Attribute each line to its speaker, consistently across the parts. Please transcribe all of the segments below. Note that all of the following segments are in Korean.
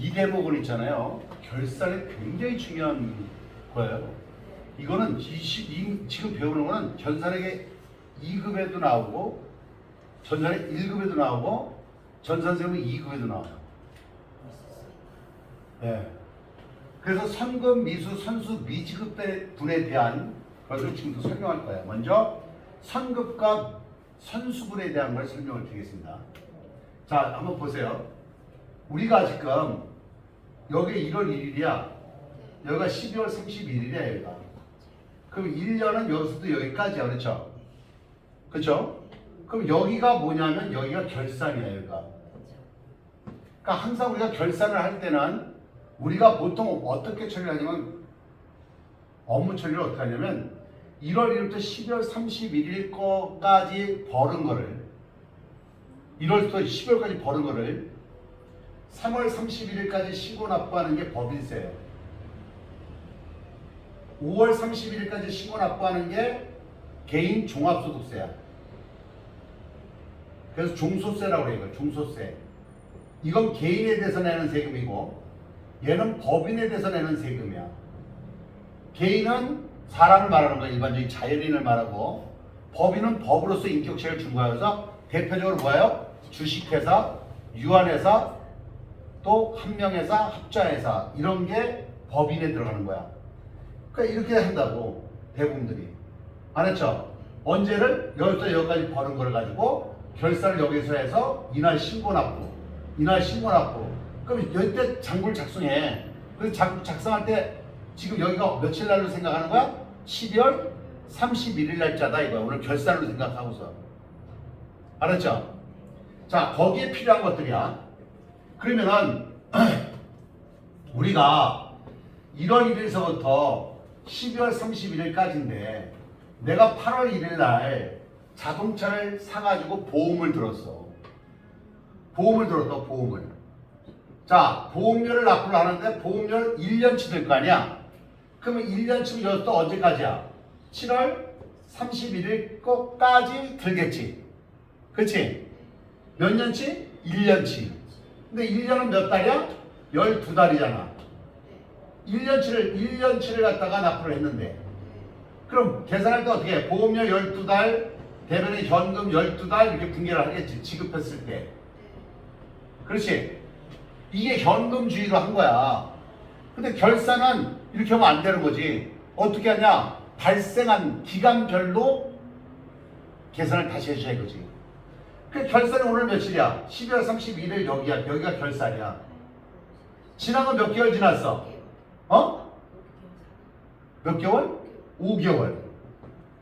Speaker 1: 이 대목은 있잖아요. 결산이 굉장히 중요한 거예요. 이거는 지금 배우는 거는 전산에게 2급에도 나오고 전산에 1급에도 나오고 전산세무 2급에도 나와요. 네. 그래서 선급, 미수, 선수, 미지급 분에 대한 것을 지금도 설명할 거예요. 먼저 선급과 선수분에 대한 걸 설명을 드리겠습니다. 자, 한번 보세요. 우리가 지금 여기 1월 1일이야. 여기가 12월 31일이야, 여기가. 그럼 1년은 여기서부터 여기까지야, 그렇죠? 그렇죠? 그럼 여기가 뭐냐면 여기가 결산이야, 여기가. 그러니까 항상 우리가 결산을 할 때는 우리가 보통 어떻게 처리를 하냐면 업무 처리를 어떻게 하냐면 1월 1일부터 12월 31일 거까지 벌은 거를 1월부터 12월까지 벌은 거를 3월 31일까지 신고 납부하는 게 법인세예요. 5월 31일까지 신고 납부하는 게 개인 종합소득세야. 그래서 종소세라고 해요. 이걸 종소세. 이건 개인에 대해서 내는 세금이고 얘는 법인에 대해서 내는 세금이야. 개인은 사람을 말하는 거야. 일반적인 자연인을 말하고 법인은 법으로서 인격체를 준 거야. 그래서 대표적으로 뭐예요? 주식회사, 유한회사, 또 한명회사, 합자회사 이런 게 법인에 들어가는 거야. 그러니까 이렇게 한다고 대부분들이. 알았죠? 언제를? 여기부터 여기까지 버는 걸 가지고 결산을 여기서 해서 이날 신고 납부, 이날 신고 납부. 그럼 이때 장부를 작성해. 그래서 장부 작성할 때 지금 여기가 며칠 날로 생각하는 거야? 12월 31일 날짜다 이거야. 오늘 결산으로 생각하고서. 알았죠? 자, 거기에 필요한 것들이야. 그러면은 우리가 1월 1일서부터 12월 31일까지인데 내가 8월 1일 날 자동차를 사가지고 보험을 들었어. 보험을 들었어, 보험을. 자, 보험료를 납부를 하는데 보험료는 1년치 될 거 아니야? 그러면 1년치면 여기서 언제까지야? 7월 31일 거까지 들겠지. 그치? 몇 년치? 1년치. 근데 1년은 몇 달이야? 12달이잖아. 1년치를 갖다가 납부를 했는데. 그럼 계산할 때 어떻게 해? 보험료 12달, 대변에 현금 12달 이렇게 분개를 하겠지. 지급했을 때. 그렇지? 이게 현금주의로 한 거야. 근데 결산은 이렇게 하면 안 되는 거지. 어떻게 하냐? 발생한 기간별로 계산을 다시 해줘야 이거지. 그 결산이 오늘 며칠이야? 12월 31일 여기야. 여기가 결산이야. 지난 건 몇 개월 지났어? 어? 몇 개월? 5개월.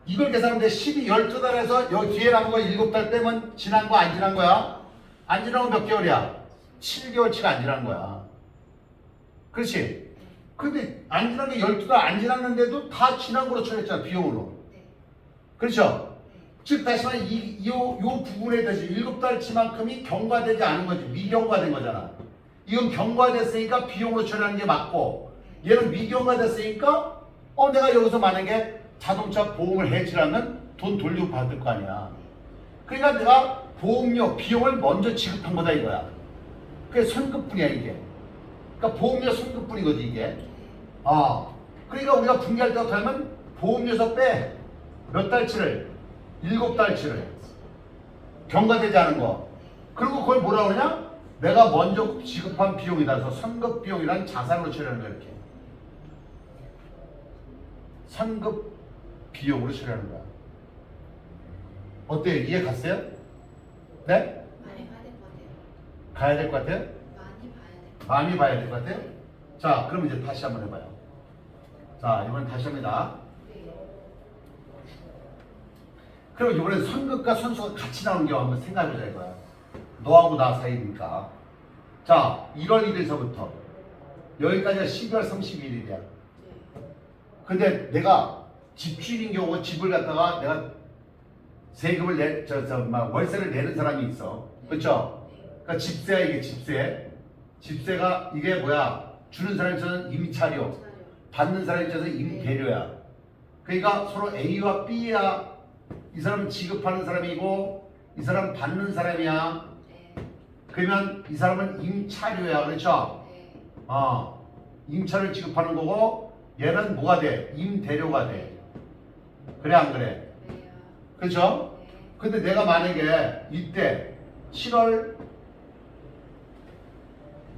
Speaker 1: 이걸 계산하면 돼. 12달에서 여기 뒤에 남은 거 7달 빼면 지난 거 안 지난 거야? 안 지난 건 몇 개월이야? 7개월치가 안 지난 거야. 그렇지? 근데 안 지난 게 12달 안 지났는데도 다 지난 거로 처리했잖아. 비용으로. 그렇죠? 즉 다시 말해 이 부분에 대해서 7달치만큼이 경과되지 않은 거지. 미경과된 거잖아. 이건 경과됐으니까 비용으로 처리하는 게 맞고 얘는 미경과됐으니까 내가 여기서 만약에 자동차 보험을 해지라면 돈 돌려 받을 거 아니야. 그러니까 내가 보험료 비용을 먼저 지급한 거다 이거야. 그게 선급분이야 이게. 그러니까 보험료 선급분인 거지 이게. 그러니까 우리가 분개할 때 어떻게 하면 보험료에서 빼. 몇 달치를? 7달치를. 경과되지 않은 거. 그리고 그걸 뭐라 그러냐? 내가 먼저 지급한 비용이다. 그래서 선급 비용이란 자산으로 처리하는 거야 이렇게. 선급 비용으로 처리하는 거야. 어때요? 이해 갔어요? 네? 가야 될 것 같아요? 많이 봐야 될 것 같아요? 자, 그럼 이제 다시 한번 해봐요. 자, 이번엔 다시 합니다. 그럼 이번엔 선급과 선수가 같이 나오는 경우 한번 생각해보자 이거야. 너하고 나 사이니까. 자, 1월 1일서부터 여기까지가 12월 31일이야. 근데 내가 집주인인 경우 집을 갖다가 내가 세금을 월세를 내는 사람이 있어. 그렇죠? 그러니까 집세야 이게 집세. 집세가 이게 뭐야? 주는 사람 입장에서는 임차료, 받는 사람 입장에서는 임대료야. 그러니까 서로 A와 B야. 이 사람은 지급하는 사람이고 이 사람은 받는 사람이야. 그러면 이 사람은 임차료야. 그렇죠? 임차를 지급하는 거고 얘는 뭐가 돼? 임대료가 돼. 그래 안 그래?
Speaker 2: 네요.
Speaker 1: 그렇죠?
Speaker 2: 네.
Speaker 1: 근데 내가 만약에 이때 7월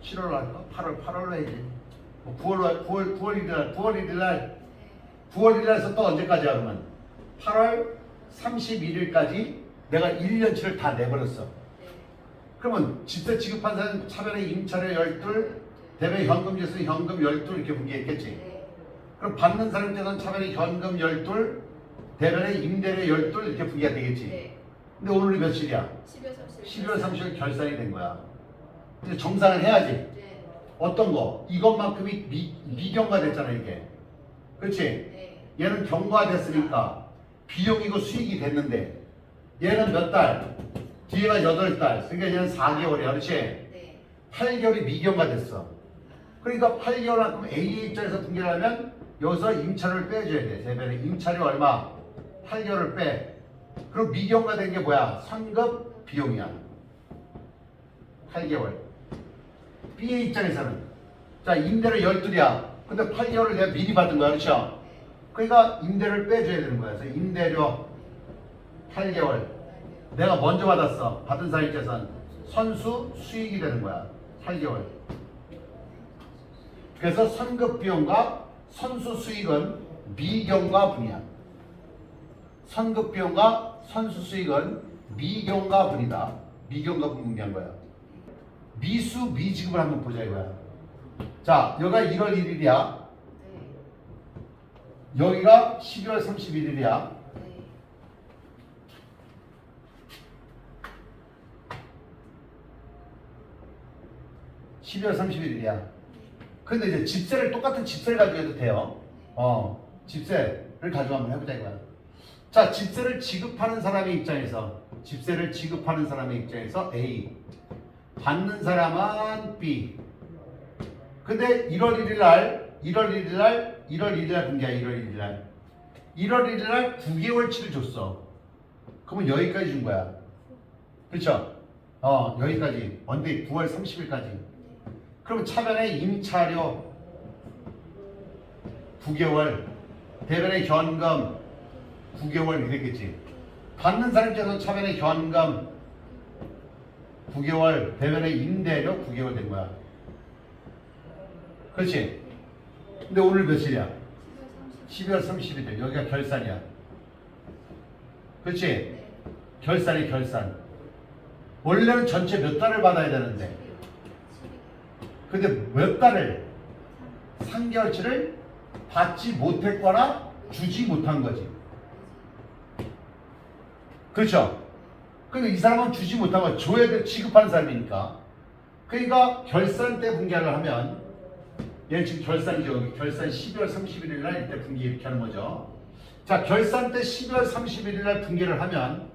Speaker 1: 할까? 8월로 해야지. 뭐 9월 1일 날 9월 1일 날에서 또 언제까지야 그러면? 8월 31일까지 내가 1년치를 다 내버렸어.
Speaker 2: 네.
Speaker 1: 그러면 집세 지급한 사람 차변에 임차료 12, 대변 현금 재수 현금 12 이렇게 분기했겠지.
Speaker 2: 네.
Speaker 1: 그럼 받는 사람 입장에서는 차변에 현금 12, 대변에 임대료 12 이렇게 분기가 되겠지.
Speaker 2: 네.
Speaker 1: 근데 오늘이 며칠이야?
Speaker 2: 12월 30일.
Speaker 1: 12월 30일 결산이 된 거야. 이제 정산을 해야지.
Speaker 2: 네.
Speaker 1: 어떤 거? 이것만큼이 미경과 됐잖아 이게. 그렇지?
Speaker 2: 네.
Speaker 1: 얘는 경과됐으니까 비용이고 수익이 됐는데 얘는 몇 달? 뒤에가 8달. 그러니까 얘는 4개월이야. 그렇지?
Speaker 2: 네.
Speaker 1: 8개월이 미경과 됐어. 그러니까 8개월만큼 A의 입장에서 분기를 하면 여기서 임차료를 빼줘야 돼. 대변에 임차료 얼마? 8개월을 빼. 그럼 미경과 된 게 뭐야? 선급 비용이야. 8개월. B의 입장에서는 자 임대료 12이야. 근데 8개월을 내가 미리 받은 거야. 그렇죠? 그러니까 임대료를 빼줘야 되는 거야. 그래서 임대료 8개월 내가 먼저 받았어. 받은 사람 입장에서는 선수 수익이 되는 거야. 8개월. 그래서 선급 비용과 선수 수익은 미경과 분이야. 선급 비용과 선수 수익은 미경과 분이다. 미경과 분 분기한 거야. 미수 미지급을 한번 보자 이거야. 자, 여기가 1월 1일이야.
Speaker 2: 네.
Speaker 1: 여기가 12월 31일이야.
Speaker 2: 네.
Speaker 1: (12월 31일이야) 근데 이제 집세를 똑같은 집세를 가지고 해도 돼요. 집세를 가지고 한번 해보자 이거야. 자, 집세를 지급하는 사람의 입장에서 집세를 지급하는 사람의 입장에서 A, 받는 사람은 B. 근데 1월 1일 날 분기야. 1월 1일 날 9개월치를 줬어. 그러면 여기까지 준 거야. 그렇죠? 여기까지. 언제 9월 30일까지. 그럼 차변에 임차료 9개월, 대변에 현금 9개월 이렇게 됐겠지. 받는 사람 입장에서 차변에 현금 9개월, 대변에 임대료 9개월 된 거야. 그렇지? 근데 오늘 며칠이야? 12월 30일. 여기가 결산이야. 그렇지?
Speaker 2: 네.
Speaker 1: 결산이 결산. 원래는 전체 몇 달을 받아야 되는데 근데 몇 달을 3개월치를 받지 못했거나 주지 못한 거지. 그렇죠? 근데 이 사람은 주지 못한 거 줘야 돼. 지급하는 사람이니까. 그러니까 결산 때 분기를 하면 얘는 지금 결산이죠. 여기 결산 12월 31일 날 이때 분기 이렇게 하는 거죠. 자, 결산 때 12월 31일 날 분기를 하면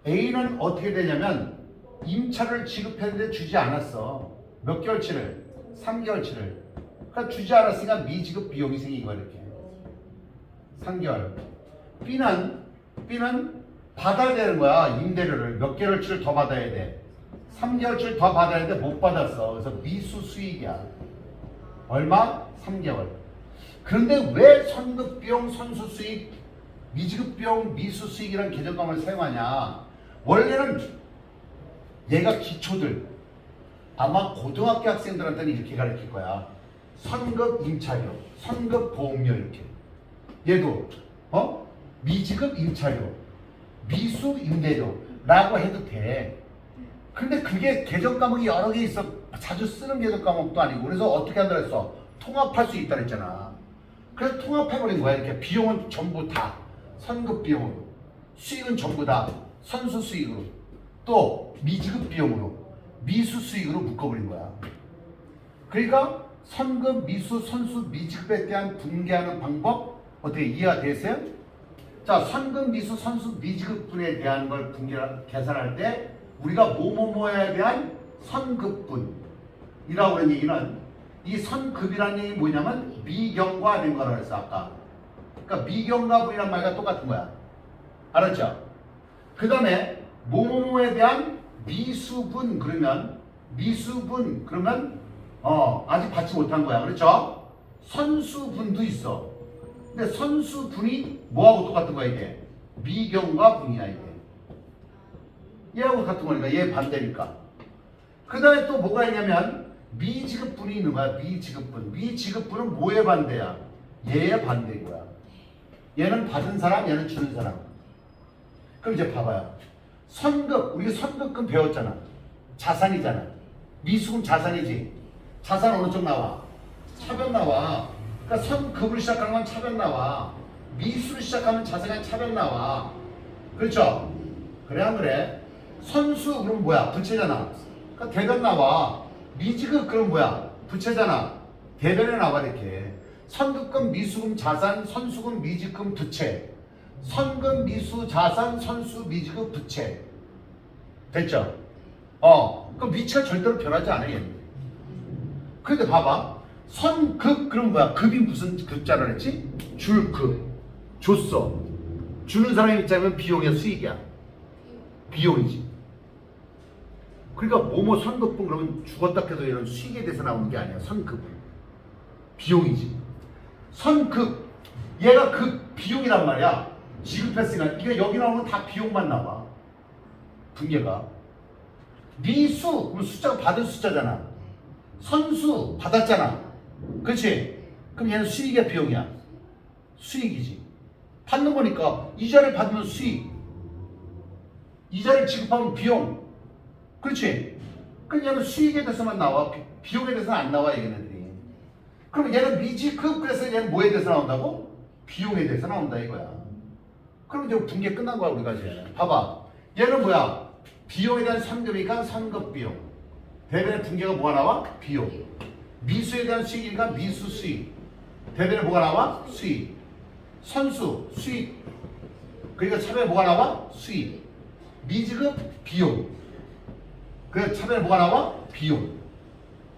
Speaker 1: A는 어떻게 되냐면 임차를 지급했는데 주지 않았어. 몇 개월치를? 3개월치를. 그러니까 주지 않았으니까 미지급 비용이 생긴 거야 이렇게. 3개월. B는 받아야 되는 거야. 임대료를 몇 개월치를 더 받아야 돼. 3개월치를 더 받아야 돼. 못 받았어. 그래서 미수 수익이야. 얼마? 3개월. 그런데 왜 선급비용, 선수수익, 미지급비용, 미수수익이라는 개정감을 사용하냐? 원래는 얘가 기초들 아마 고등학교 학생들한테는 이렇게 가르칠 거야. 선급 임차료, 선급 보험료 이렇게. 얘도 미지급 임차료, 미수 임대료라고 해도 돼. 근데 그게 개정 과목이 여러 개 있어. 자주 쓰는 개정 과목도 아니고. 그래서 어떻게 한다 그랬어? 통합할 수 있다 그랬잖아. 그래서 통합해버린 거야. 이렇게 비용은 전부 다 선급 비용으로, 수익은 전부 다 선수 수익으로, 또 미지급 비용으로, 미수 수익으로 묶어버린 거야. 그러니까 선급, 미수, 선수, 미지급에 대한 분개하는 방법 어떻게 이해가 되세요? 자, 선급, 미수, 선수, 미지급분에 대한 걸 계산할 때 우리가 뭐뭐뭐에 대한 선급분이라고 하는 얘기는 이 선급이라는 얘기 뭐냐면 미경과된 거라고 했어 아까. 그러니까 미경과분이란 말과 똑같은 거야. 알았죠? 그 다음에 뭐뭐뭐에 대한 미수분 그러면 아직 받지 못한 거야. 그렇죠? 선수분도 있어. 근데 선수분이 뭐하고 똑같은 거야, 이게? 미경과 분이야, 이게. 얘하고 같은 거니까, 얘 반대니까. 그 다음에 또 뭐가 있냐면, 미지급분이 있는 거야, 미지급분. 미지급분은 뭐의 반대야? 얘의 반대인 거야. 얘는 받은 사람, 얘는 주는 사람. 그럼 이제 봐봐요. 선급, 우리 선급금 배웠잖아. 자산이잖아. 미수금 자산이지. 자산 어느 쪽 나와? 차변 나와. 그러니까 선급을 시작하는 건 차변 나와. 미수를 시작하면 자산이 차변 나와. 그렇죠? 그래 안 그래? 선수 그럼 뭐야? 부채잖아. 그러니까 대변 나와. 미지급 그럼 뭐야? 부채잖아. 대변에 나와 이렇게. 선급금, 미수금, 자산, 선수금, 미지금, 부채. 선금, 미수, 자산, 선수, 미지급, 부채. 됐죠? 그럼 위치가 절대로 변하지 않아 얘는. 근데 봐봐. 선급 그럼 뭐야? 급이 무슨 급자라 그랬지? 줄 급. 줬어. 주는 사람의 입장이면 비용이야, 수익이야? 비용이지. 그러니까 뭐뭐 선급분 그러면 죽었다 해도 이런 수익에 대해서 나오는 게 아니야. 선급. 비용이지. 선급. 얘가 급 비용이란 말이야. 지급했으니까 이게 여기 나오는 다 비용만 나와. 분계가. 미수 그럼 숫자가 받은 숫자잖아. 선수 받았잖아. 그렇지? 그럼 얘는 수익이야, 비용이야? 수익이지. 받는 거니까 이자를 받으면 수익, 이자를 지급하면 비용. 그렇지? 그럼 얘는 수익에 대해서만 나와. 비용에 대해서는 안 나와 얘네들이. 그럼 얘는 미지급. 그래서 얘는 뭐에 대해서 나온다고? 비용에 대해서 나온다 이거야. 그럼 이제 분계 끝난 거야 우리가 이제. 봐봐. 얘는 뭐야? 비용에 대한 선급이니까 선급비용. 대변의 분계가 뭐가 나와? 비용. 미수에 대한 수익이니까 미수 수익. 대변에 뭐가 나와? 수익. 선수 수익. 그러니까 차변에 뭐가 나와? 수익. 미지급 비용. 그래서 차변에 뭐가 나와? 비용.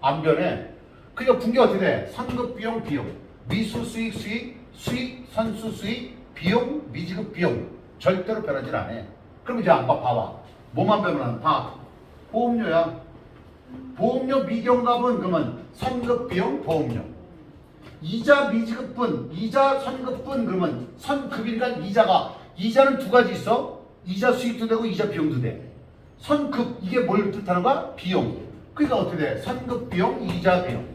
Speaker 1: 안 변해. 그러니까 분계가 어떻게 돼? 선급 비용 비용. 미수 수익 수익. 수익 선수 수익. 비용 미지급 비용. 절대로 변하지 않아. 그럼 이제 한번 봐봐. 뭐만 변하는? 봐. 보험료야. 보험료 미경납은 그러면 선급 비용 보험료. 이자 미지급분, 이자 선급분 그러면 선급이니까 이자는 두 가지 있어. 이자 수익도 되고 이자 비용도 돼. 선급 이게 뭘 뜻하는 거야? 비용. 그러니까 어떻게 돼? 선급 비용, 이자 비용.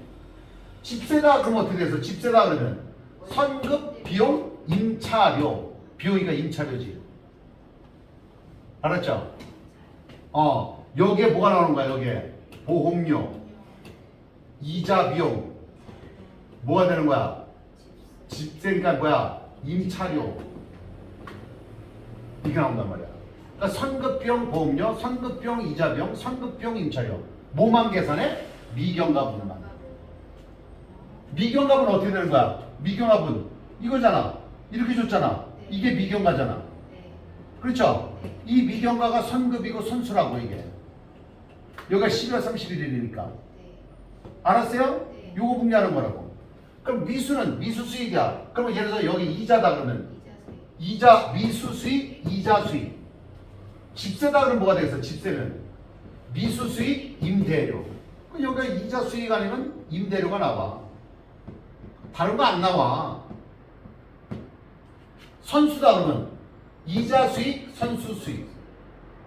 Speaker 1: 집세다 그러면 어떻게 돼서 집세다 그러면 선급 비용, 임차료. 비용이니까 임차료지. 알았죠? 여기에 뭐가 나오는 거야? 여기에 보험료, 이자 비용. 뭐가 되는 거야? 집세니까 뭐야? 임차료. 이게 나온단 말이야. 그러니까 선급비용 보험료, 선급비용 이자 비용, 선급비용 임차료. 뭐만 계산해? 미경가분만. 미경가분은 어떻게 되는 거야? 미경가분 이거잖아. 이렇게 줬잖아. 이게 미경가잖아. 그렇죠? 이 미경가가 선급이고 선수라고 이게. 여기가 12월 31일이니까. 알았어요? 요거 분리하는 거라고. 그럼 미수는 미수 수익이야. 그러면 예를 들어서 여기 이자다 그러면 이자 미수 수익, 이자 수익. 집세다 그러면 뭐가 되겠어? 집세는 미수 수익, 임대료. 그럼 여기가 이자 수익 아니면 임대료가 나와. 다른 거 안 나와. 선수다 그러면 이자 수익, 선수 수익.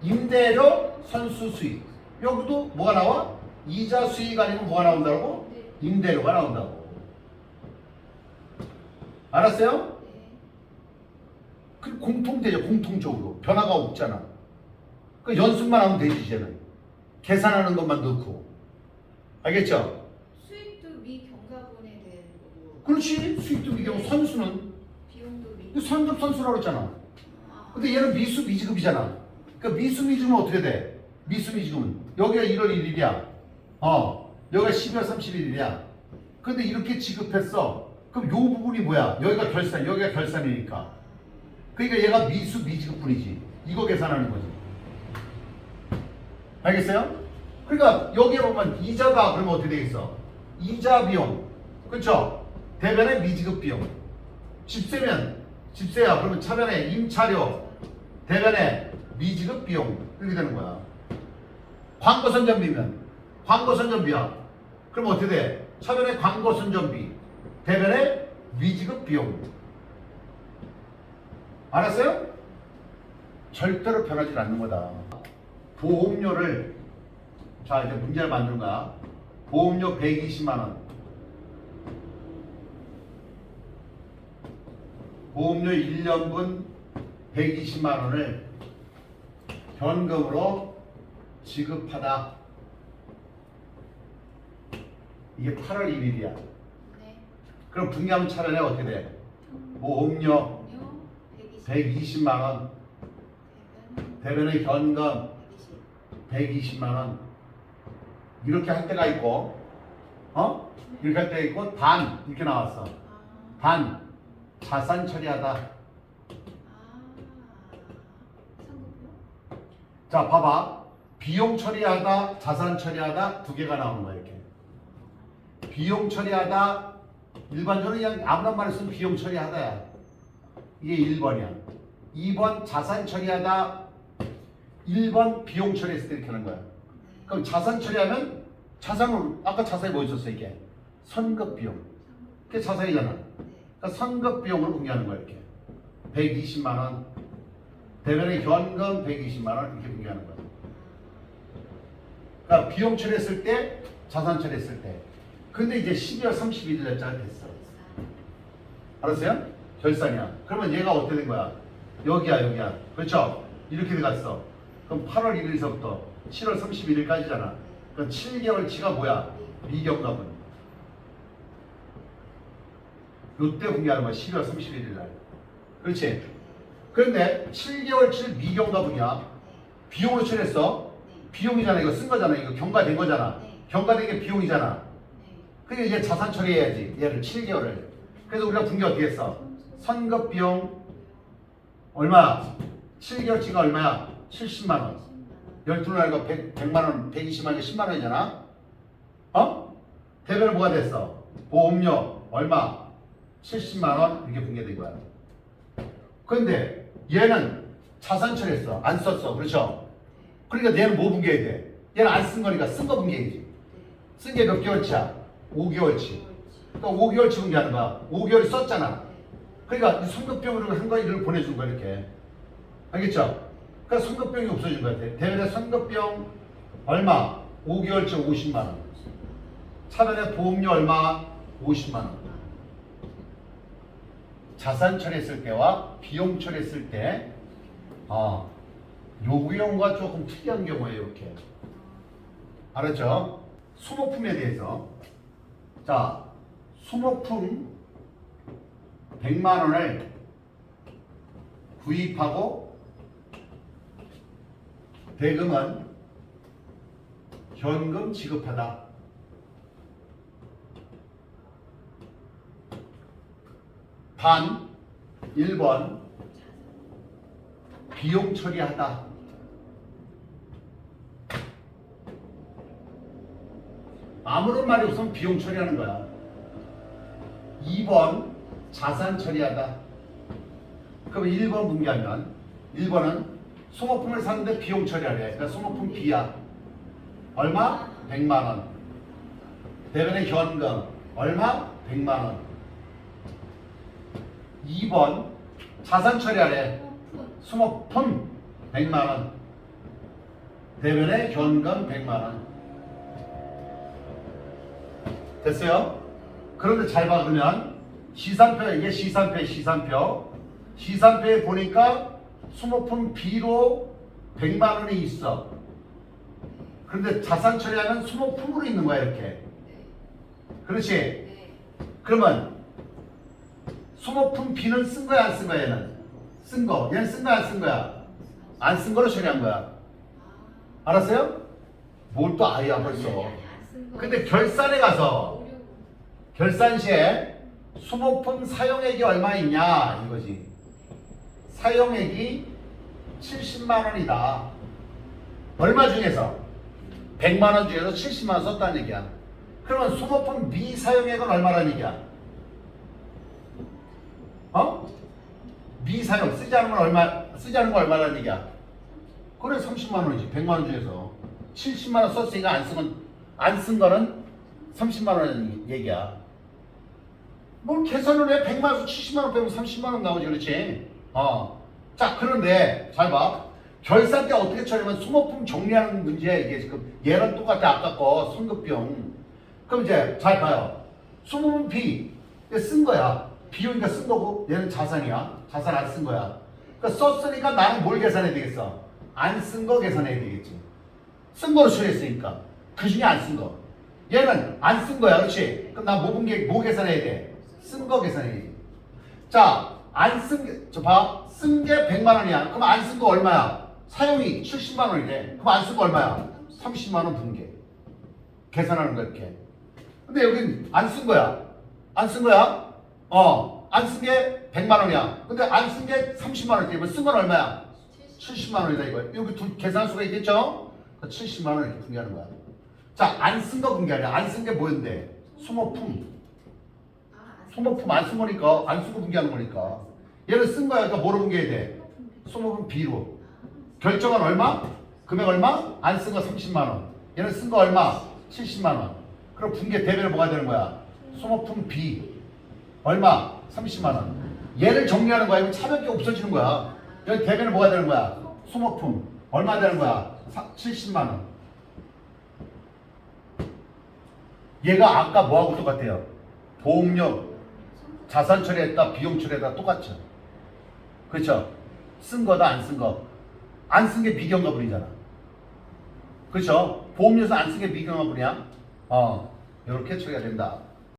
Speaker 1: 임대료, 선수 수익. 여기도 뭐가 나와? 이자 수익 아니면 뭐가 나온다고? 임대료가 나온다고. 알았어요? 그 공통되죠. 공통적으로. 변화가 없잖아. 그 연습만 하면 되지 이제는. 계산하는 것만 넣고. 알겠죠?
Speaker 2: 수익도 미경가분에 대한 거고.
Speaker 1: 그렇지. 수익도 미경. 선수는
Speaker 2: 비용도 미.
Speaker 1: 선급 선수라고 했잖아. 근데 얘는 미수 미지급이잖아. 그러니까 미수 미지급은 어떻게 돼? 미수 미지급은 여기가 1월 1일이야. 여기가 12월 31일이야. 근데 이렇게 지급했어. 그럼 요 부분이 뭐야? 여기가 결산, 여기가 결산이니까. 그러니까 얘가 미수 미지급분이지. 이거 계산하는 거지. 알겠어요? 그러니까 여기에 보면 이자다 그러면 어떻게 되겠어? 이자 비용. 그렇죠? 대변에 미지급 비용. 집세면 집세야. 그러면 차변에 임차료. 대변에 미지급 비용. 이렇게 되는 거야. 광고 선전비면 광고 선전비야. 그럼 어떻게 돼? 차변의 광고 선전비, 대변의 미지급 비용. 알았어요? 절대로 변하지 않는 거다. 보험료를 자 이제 문제를 만드는 거야. 보험료 120만 원. 보험료 1년분 120만 원을 현금으로 지급하다. 이게 8월 1일이야.
Speaker 2: 네.
Speaker 1: 그럼 분기하면 차례에 어떻게 돼? 보험료 120만 원, 대변의 현금 120만 원. 이렇게 할 때가 있고, 이렇게 할 때가 있고, 단 이렇게 나왔어. 단 자산 처리하다. 자, 봐봐. 비용 처리하다, 자산 처리하다 두 개가 나오는 거야 이렇게. 비용 처리하다 일반적으로 그냥 아무런 말을 쓰면 비용 처리하다야. 이게 1번이야. 2번 자산 처리하다. 1번 비용 처리했을 때 이렇게 하는 거야. 그럼 자산 처리하면 자산으로 아까 자산이 뭐 있었어 이게? 선급 비용. 그게 자산이잖아. 그러니까 선급 비용을 분기하는 거야 이렇게. 120만 원. 대변의 현금 120만 원 이렇게 분기하는 거야. 그러니까 비용 처리했을 때, 자산 처리했을 때. 근데 이제 12월 31일 날짜가 됐어. 알았어요? 결산이야. 그러면 얘가 어떻게 된 거야? 여기야. 그렇죠? 이렇게 돼갔어. 그럼 8월 1일서부터 7월 31일까지잖아. 그럼 7개월치가 뭐야? 미경가분. 요때 분기하는 거야. 12월 31일 날. 그렇지? 그런데 7개월치 미경가분이야. 비용으로 처리했어. 비용이잖아. 이거 쓴 거잖아. 이거 경과된 거잖아. 경과된 게 비용이잖아. 그게 이제 자산 처리해야지. 얘를 7개월을. 그래서 우리가 분기 어떻게 했어? 선급 비용 얼마? 7개월치가 얼마야? 70만 원. 12날과 100만 원, 120만 원, 10만 원이잖아. 대변은 뭐가 됐어? 보험료 얼마? 70만 원 이렇게 분기된 거야. 그런데 얘는 자산 처리했어. 안 썼어. 그렇죠? 그러니까 얘는 뭐 분기해야 돼? 얘는 안 쓴 거니까 쓴 거 분기해야지. 쓴 게 몇 개월치야? 5개월치. 그러니까 5개월치 분기하는 거야. 5개월이 썼잖아. 그러니까 이 선급병으로 한 가지를 보내준 거야 이렇게. 알겠죠? 그러니까 선급병이 없어진 거야. 대변의 선급병 얼마? 5개월치 50만 원. 차변의 보험료 얼마? 50만 원. 자산 처리했을 때와 비용 처리했을 때, 요 경우가 조금 특이한 경우예요. 이렇게. 알았죠? 수모품에 대해서. 자, 수모품 100만 원을 구입하고 대금은 현금 지급하다. 단 1번 비용 처리하다. 아무런 말이 없으면 비용 처리하는 거야. 2번 자산 처리하다. 그럼 1번 분기하면 1번은 소모품을 샀는데 비용 처리하래. 그러니까 소모품 B야. 얼마? 100만 원. 대변의 현금 얼마? 100만 원. 2번 자산 처리하래. 소모품 100만 원. 대변의 현금 100만 원. 됐어요? 그런데 잘 받으면 시산표, 이게 시산표. 시산표에 보니까 수모품 B로 100만 원이 있어. 그런데 자산 처리하면 수모품으로 있는 거야 이렇게. 그렇지? 그러면 수모품 B는 쓴 거야 안 쓴 거야 얘는? 쓴 거. 얘는 쓴 거야 안 쓴 거야? 안 쓴 거로 처리한 거야. 알았어요? 뭘 또 아이야 벌써. 근데 결산에 가서 결산 시에 수모품 사용액이 얼마 있냐 이거지. 사용액이 70만 원이다. 얼마 중에서? 100만 원 중에서 70만 원 썼다는 얘기야. 그러면 수모품 미사용액은 얼마라는 얘기야? 미사용 쓰지 않은 건 얼마라는 얘기야? 그래 30만 원이지. 100만 원 중에서 70만 원 썼으니까 안 쓴 거는 30만 원 얘기야. 뭘 계산을 해? 100만 원, 70만 원 빼면 30만 원 나오지, 그렇지? 자, 그런데 잘 봐. 결산 때 어떻게 처리하면 소모품 정리하는 문제 이게 지금 얘랑 똑같아. 아까 거 손급비용. 그럼 이제 잘 봐요. 소모품 B 이거 쓴 거야. 비용이니까 쓴 거고 얘는 자산이야. 자산 안 쓴 거야. 그러니까 썼으니까 나는 뭘 계산해야 되겠어? 안 쓴 거 계산해야 되겠지. 쓴 거로 처리했으니까. 그 중에 안 쓴 거. 얘는 안 쓴 거야. 그렇지? 그럼 나 뭐 계산해야 돼? 쓴 거 계산해야지. 자, 안 쓴 게, 저 봐. 쓴 게 100만 원이야. 그럼 안 쓴 거 얼마야? 사용이 70만 원이래. 그럼 안 쓴 거 얼마야? 30만 원 분계. 계산하는 거야, 이렇게. 근데 여긴 안 쓴 거야. 안 쓴 거야? 안 쓴 게 100만 원이야. 근데 안 쓴 게 30만 원이지. 그럼 쓴 건 얼마야? 70만 원이다, 이거. 여기 계산할 수가 있겠죠? 70만 원 이렇게 분계하는 거야. 자, 안 쓴 거 분계하냐? 안 쓴 게 뭐였는데? 소모품. 소모품 안 쓴 거니까, 안 쓰고 분계하는 거니까. 얘는 쓴 거야. 그러니까 뭐로 분계해야 돼? 소모품 B로. 결정은 얼마? 금액 얼마? 안 쓴 거 30만 원. 얘는 쓴 거 얼마? 70만 원. 그럼 분계 대비를 뭐가 되는 거야? 소모품 B. 얼마? 30만 원. 얘를 정리하는 거야. 이거 차별기 없어지는 거야. 여기 대비는 뭐가 되는 거야? 소모품. 얼마 되는 거야? 70만 원. 얘가 아까 뭐하고 똑같아요? 보험료, 자산 처리했다, 비용 처리했다 똑같죠. 그렇죠? 쓴 거다, 안 쓴 거. 안 쓴 게 미경과분이잖아. 그렇죠? 보험료에서 안 쓴 게 미경과분이야. 이렇게 처리가 된다.